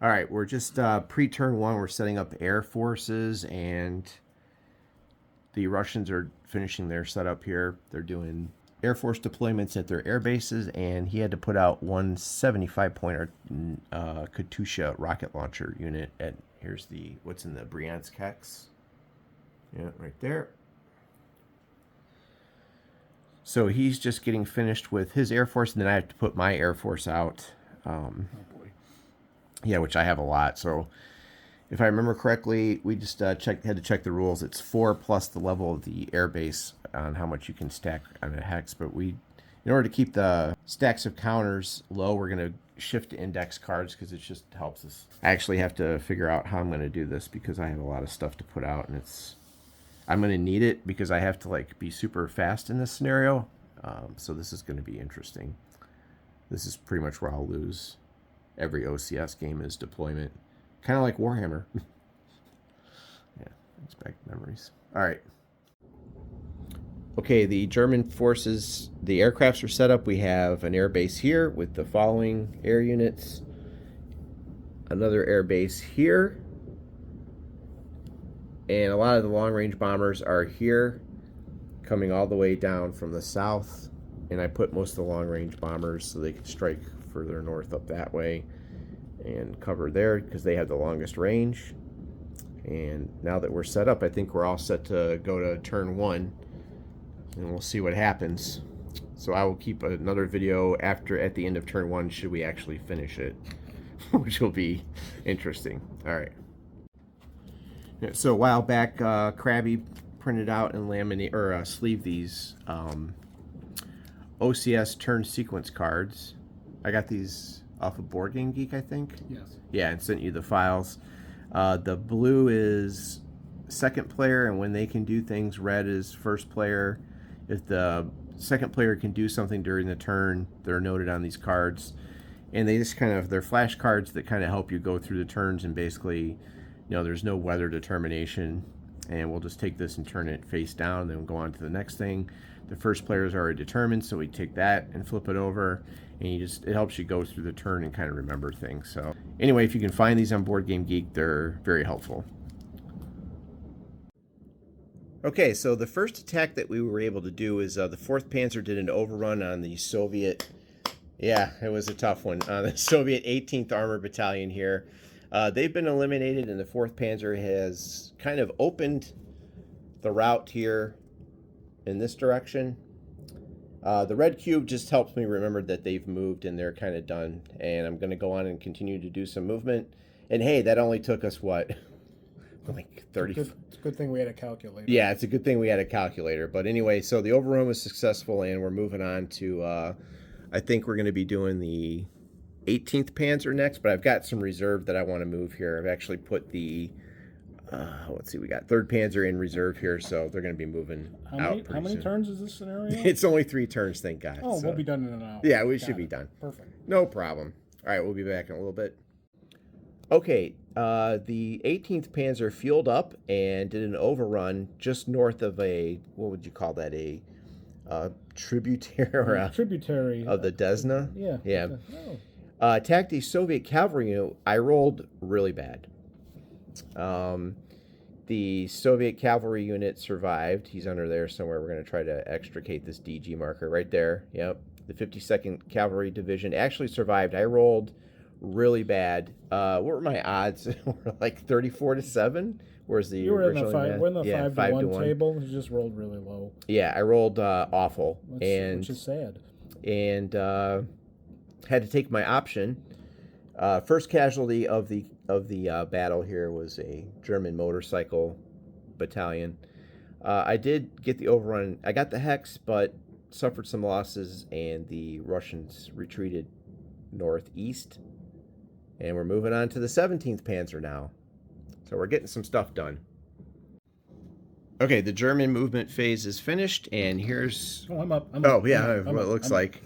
All right, we're just pre-turn one. We're setting up air forces, and the Russians are finishing their setup here. They're doing air force deployments at their air bases, and he had to put out 175-pointer Katyusha rocket launcher unit. At here's the what's in the Bryansk hex. Yeah, right there. So he's just getting finished with his air force, and then I have to put my air force out. Oh boy. Yeah, which I have a lot. So if I remember correctly, we just had to check the rules. It's 4 plus the level of the air base on how much you can stack on a hex. But in order to keep the stacks of counters low, we're going to shift to index cards because it just helps us. I actually have to figure out how I'm going to do this because I have a lot of stuff to put out, and I'm going to need it because I have to be super fast in this scenario. So this is going to be interesting. This is pretty much where I'll lose every OCS game is deployment. Kind of like Warhammer. Yeah, it's back to memories. All right. Okay, the German forces, the aircrafts are set up. We have an air base here with the following air units. Another air base here. And a lot of the long-range bombers are here, coming all the way down from the south. And I put most of the long-range bombers so they can strike further north up that way and cover there because they have the longest range. And now that we're set up, I think we're all set to go to turn one, and we'll see what happens. So I will keep another video at the end of turn one should we actually finish it, which will be interesting. All right. So a while back, Krabby printed out and laminate or sleeve these OCS turn sequence cards. I got these off of Board Game Geek, I think. Yes. Yeah, and sent you the files. The blue is second player, and when they can do things, red is first player. If the second player can do something during the turn, they're noted on these cards. And they just they're flash cards that kind of help you go through the turns, and basically, there's no weather determination. And we'll just take this and turn it face down, then we'll go on to the next thing. The first player is already determined, so we take that and flip it over, and it helps you go through the turn and kind of remember things. So anyway, if you can find these on Board Game Geek, they're very helpful. Okay, so the first attack that we were able to do is the 4th Panzer did an overrun on the Soviet, yeah, it was a tough one, on the Soviet 18th Armored Battalion here. They've been eliminated, and the 4th Panzer has kind of opened the route here in this direction. The red cube just helps me remember that they've moved and they're kind of done. And I'm going to go on and continue to do some movement. And hey, that only took us, what, like 30... It's a good thing we had a calculator. Yeah, it's a good thing we had a calculator. But anyway, so the overrun was successful, and we're moving on to, I think we're going to be doing the 18th Panzer next, but I've got some reserve that I want to move here. I've actually put the, let's see, we got 3rd Panzer in reserve here, so they're going to be moving out pretty How many soon. turns is this scenario? It's only 3 turns, thank God. Oh, so. We'll be done in an hour. Yeah, we should be done. Perfect. No problem. All right, we'll be back in a little bit. Okay, the 18th Panzer fueled up and did an overrun just north of a, what would you call that, a tributary or a tributary of the Desna? Yeah. Yeah. Oh. Attacked a Soviet cavalry unit. I rolled really bad. The Soviet cavalry unit survived. He's under there somewhere. We're going to try to extricate this DG marker right there. Yep. The 52nd Cavalry Division actually survived. I rolled really bad. What were my odds? Were like 34-7. Where's the you were in the original? we're in the 5-1 table. You just rolled really low. Yeah, I rolled awful, which is sad. And had to take my option. First casualty of the battle here was a German motorcycle battalion. I did get the overrun. I got the hex, but suffered some losses, and the Russians retreated northeast. And we're moving on to the 17th Panzer now. So we're getting some stuff done. Okay, the German movement phase is finished, and here's... Oh, I'm up. what it looks like.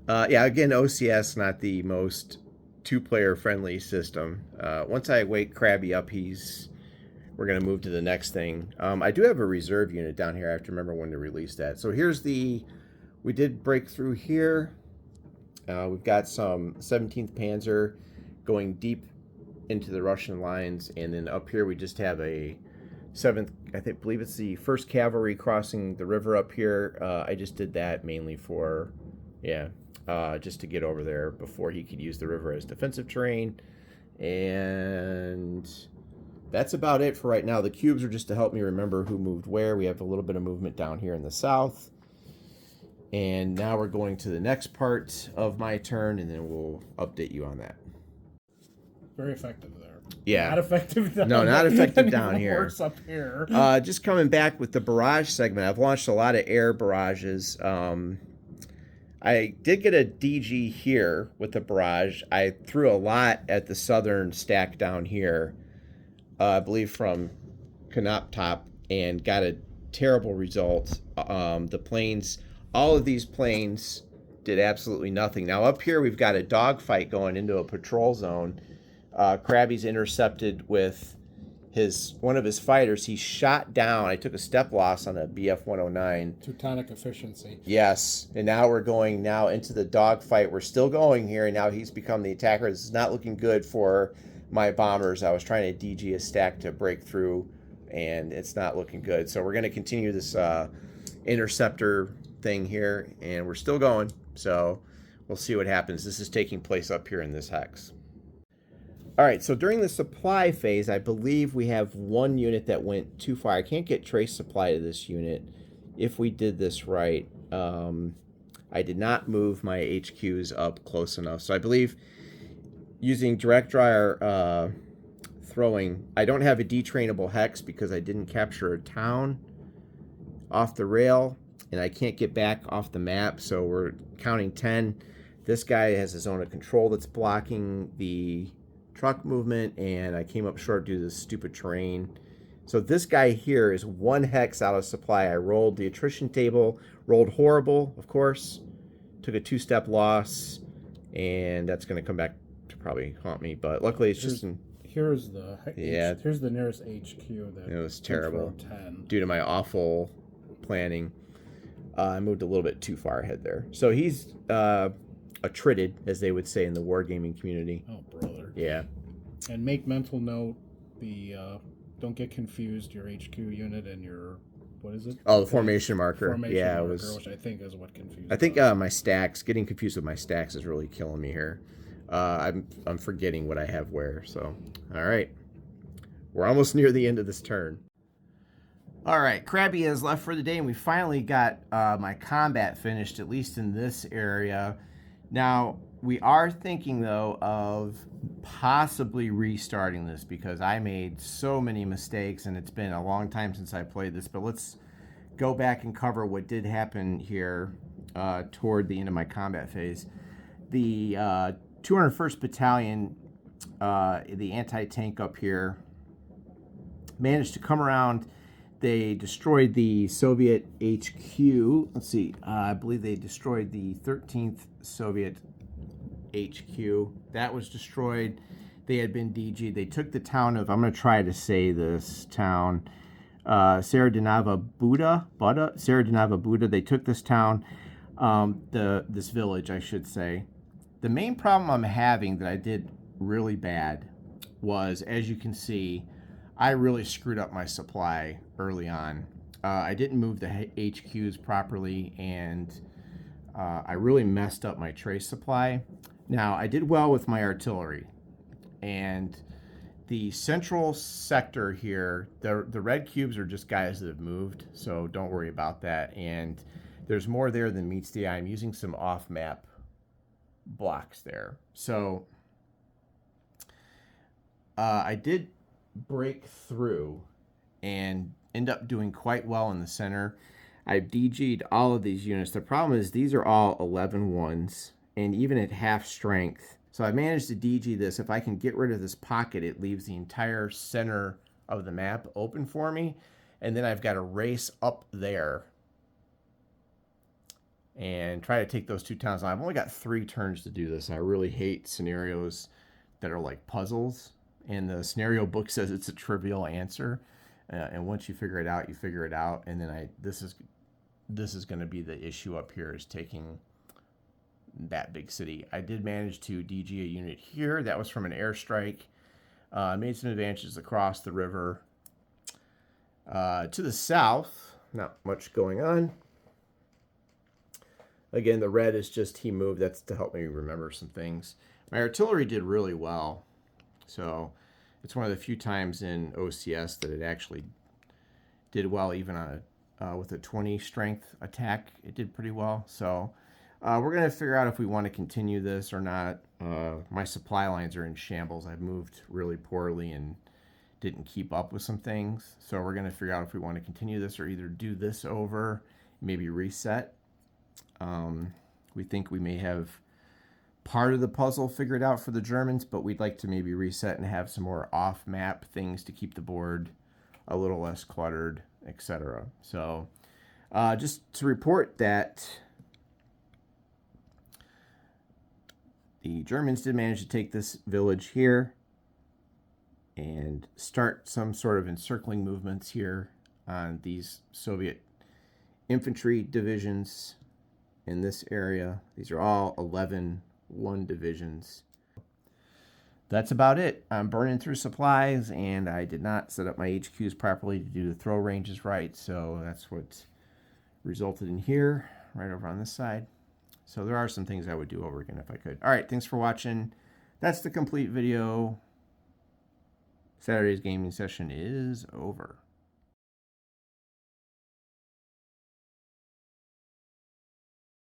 Yeah, again, OCS, not the most two-player friendly system. Once I wake Krabby up, we're going to move to the next thing. I do have a reserve unit down here. I have to remember when to release that. So here's we did break through here. We've got some 17th Panzer going deep into the Russian lines, and then up here we just have a 7th, believe it's the 1st Cavalry crossing the river up here. I just did that mainly for, just to get over there before he could use the river as defensive terrain. And that's about it for right now. The cubes are just to help me remember who moved where. We have a little bit of movement down here in the south. And now we're going to the next part of my turn, and then we'll update you on that. Very effective there. Yeah. Not effective down No, not effective down here. Worse up here. Just coming back with the barrage segment, I've launched a lot of air barrages. I did get a DG here with the barrage. I threw a lot at the southern stack down here, I believe from Konoptop, and got a terrible result. The planes, all of these planes did absolutely nothing. Now up here we've got a dogfight going into a patrol zone. Krabby's intercepted with one of his fighters. He shot down. I took a step loss on a BF-109. Teutonic efficiency. Yes, and now we're going now into the dogfight. We're still going here, and now he's become the attacker. This is not looking good for my bombers. I was trying to DG a stack to break through, and it's not looking good. So we're going to continue this interceptor thing here, and we're still going. So we'll see what happens. This is taking place up here in this hex. All right, so during the supply phase, I believe we have one unit that went too far. I can't get trace supply to this unit if we did this right. I did not move my HQs up close enough. So I believe using direct dryer throwing, I don't have a detrainable hex because I didn't capture a town off the rail, and I can't get back off the map, so we're counting 10. This guy has a zone of control that's blocking the truck movement, and I came up short due to this stupid terrain. So this guy here is 1 hex out of supply. I rolled the attrition table, rolled horrible, of course, took a 2-step loss, and that's going to come back to probably haunt me, but luckily it's just here's the here's the nearest HQ that it was terrible 10. Due to my awful planning. I moved a little bit too far ahead there. So he's attrited, as they would say in the wargaming community. Oh, brother. Yeah. And make mental note, don't get confused, your HQ unit and your, what is it? Oh, the formation marker. Formation yeah, marker, it was. which I think is what confused. I think my stacks, getting confused with my stacks is really killing me here. I'm forgetting what I have where. So, all right, we're almost near the end of this turn. All right, Krabby is left for the day, and we finally got my combat finished, at least in this area. Now, we are thinking, though, of possibly restarting this because I made so many mistakes, and it's been a long time since I played this. But let's go back and cover what did happen here toward the end of my combat phase. The 201st Battalion, the anti-tank up here, managed to come around. They destroyed the Soviet HQ. Let's see. I believe they destroyed the 13th Soviet HQ. That was destroyed. They had been DG'd. They took the town of, I'm going to try to say this town, Seredinava Buda. They took this town, this village, I should say. The main problem I'm having that I did really bad was, as you can see, I really screwed up my supply early on. I didn't move the HQs properly, and I really messed up my trace supply. Now, I did well with my artillery, and the central sector here, the red cubes are just guys that have moved, so don't worry about that. And there's more there than meets the eye. I'm using some off-map blocks there. So I did break through and end up doing quite well in the center. I've DG'd all of these units. The problem is these are all 11-1s, and even at half strength. So I managed to DG this. If I can get rid of this pocket, it leaves the entire center of the map open for me. And then I've got to race up there and try to take those 2 towns. Now, I've only got 3 turns to do this. I really hate scenarios that are like puzzles. And the scenario book says it's a trivial answer. And once you figure it out, you figure it out. And then this is going to be the issue up here, is taking that big city. I did manage to DG a unit here. That was from an airstrike. Made some advances across the river. To the south, not much going on. Again, the red is just he moved. That's to help me remember some things. My artillery did really well. So it's one of the few times in OCS that it actually did well, even on with a 20 strength attack. It did pretty well. So we're going to figure out if we want to continue this or not. My supply lines are in shambles. I've moved really poorly and didn't keep up with some things. So we're going to figure out if we want to continue this or either do this over, maybe reset. We think we may have part of the puzzle figured out for the Germans, but we'd like to maybe reset and have some more off-map things to keep the board a little less cluttered, etc. So just to report that the Germans did manage to take this village here and start some sort of encircling movements here on these Soviet infantry divisions in this area. These are all 11-1 divisions. That's about it. I'm burning through supplies, and I did not set up my HQs properly to do the throw ranges right, so that's what resulted in here, right over on this side. So there are some things I would do over again if I could. All right, thanks for watching. That's the complete video. Saturday's gaming session is over.